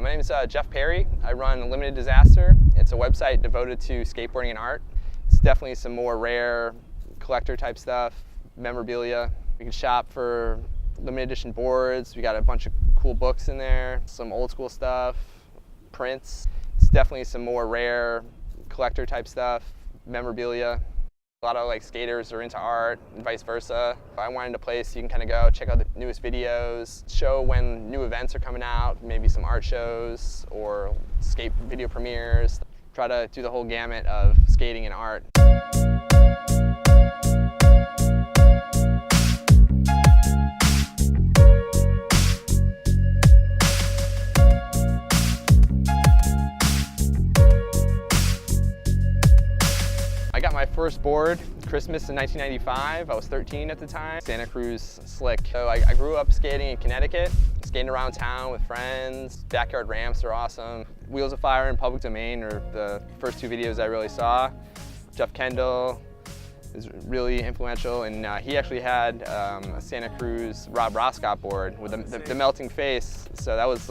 My name is Jeff Perry. I run Limited Disaster. It's a website devoted to skateboarding and art. It's definitely some more rare collector type stuff, memorabilia. You can shop for limited edition boards. We got a bunch of cool books in there, some old school stuff, prints. It's definitely some more rare collector type stuff, memorabilia. A lot of like skaters are into art and vice versa. If I wanted a place you can kind of go check out the newest videos, show when new events are coming out, maybe some art shows or skate video premieres. Try to do the whole gamut of skating and art. I got my first board Christmas in 1995. I was 13 at the time. Santa Cruz Slick. So I grew up skating in Connecticut, skating around town with friends. Backyard ramps are awesome. Wheels of Fire and Public Domain are the first two videos I really saw. Jeff Kendall is really influential, and he actually had a Santa Cruz Rob Roscott board with the melting face. So that was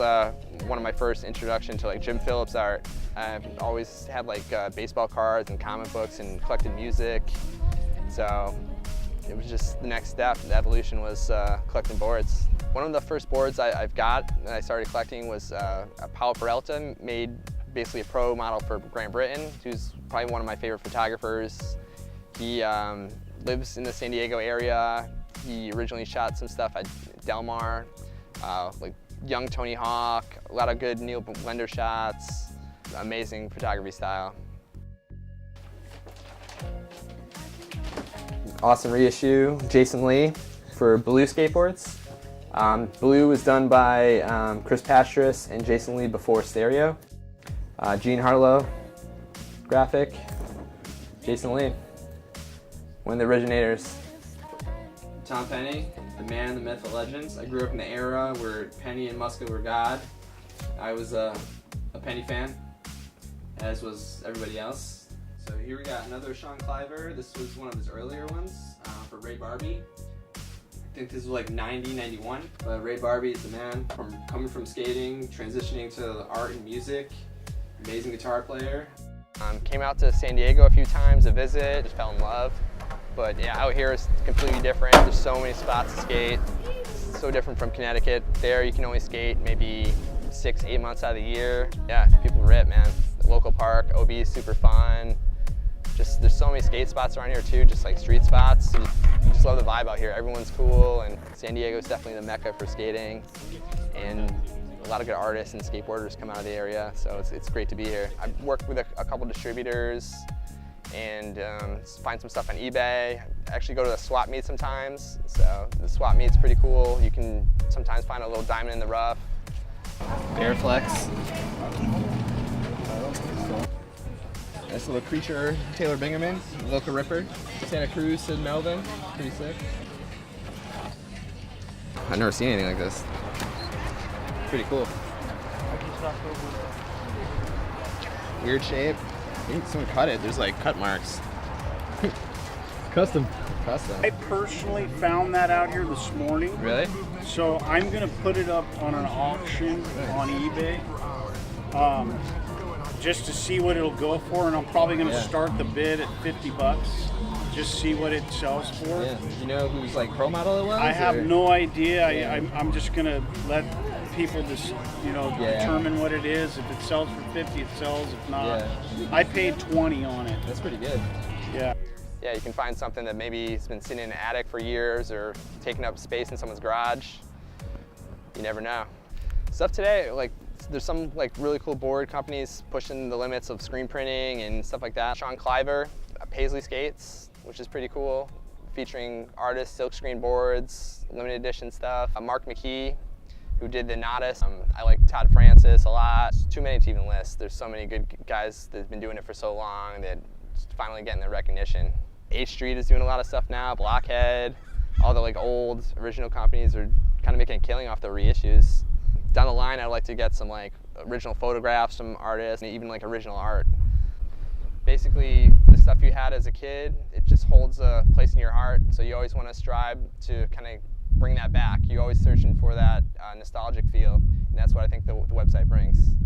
one of my first introduction to like Jim Phillips art. I've always had like baseball cards and comic books and collected music. So it was just the next step. The evolution was collecting boards. One of the first boards I've got that I started collecting was a Powell Peralta, made basically a pro model for Grant Britton, who's probably one of my favorite photographers. He lives in the San Diego area. He originally shot some stuff at Del Mar, like young Tony Hawk, a lot of good Neil Blender shots, amazing photography style. Awesome reissue, Jason Lee for Blue skateboards. Blue was done by Chris Pastris and Jason Lee before Stereo. Gene Harlow, graphic, Jason Lee. One of the originators. Tom Penny, the man, the myth, the legends. I grew up in the era where Penny and Muska were God. I was a Penny fan, as was everybody else. So here we got another Sean Cliver. This was one of his earlier ones for Ray Barbie. I think this was like 90, 91. But Ray Barbie is the man, coming from skating, transitioning to art and music. Amazing guitar player. Came out to San Diego a few times to visit, just fell in love. But yeah, out here is completely different. There's so many spots to skate. It's so different from Connecticut. There you can only skate maybe 6-8 months out of the year. Yeah, people rip, man. The local park, OB is super fun. Just there's so many skate spots around here too, just like street spots. You just love the vibe out here. Everyone's cool, and San Diego is definitely the mecca for skating. And a lot of good artists and skateboarders come out of the area, so it's great to be here. I've worked with a couple distributors and find some stuff on eBay. I actually go to the swap meet sometimes, so the swap meet's pretty cool. You can sometimes find a little diamond in the rough. Bearflex. Nice little creature, Taylor Bingaman, local ripper. Santa Cruz, Sid Melvin, pretty sick. I've never seen anything like this. Pretty cool. Weird shape. I think someone cut it. There's like cut marks. Custom. I personally found that out here this morning. Really? So I'm gonna put it up on an auction on eBay, just to see what it'll go for, and I'm probably gonna start the bid at $50. Just see what it sells for. Yeah. You know whose like pro model it was? I have no idea. I'm just gonna let people just determine what it is. If it sells for 50, it sells. If not, I paid 20 on it. That's pretty good. Yeah. Yeah, you can find something that maybe has been sitting in an attic for years or taking up space in someone's garage. You never know. Stuff today, like there's some like really cool board companies pushing the limits of screen printing and stuff like that. Sean Cliver, Paisley Skates, which is pretty cool, featuring artists, silkscreen boards, limited edition stuff. Mark McKee, who did the Nodus. I like Todd Francis a lot. Too many to even list. There's so many good guys that have been doing it for so long that finally getting the recognition. H Street is doing a lot of stuff now, Blockhead. All the like old original companies are kind of making a killing off the reissues. Down the line, I'd like to get some like original photographs from artists and even like original art. Basically, the stuff you had as a kid, it just holds a place in your heart. So you always want to strive to kind of bring that back. You're always searching for that nostalgic feel, and that's what I think the website brings.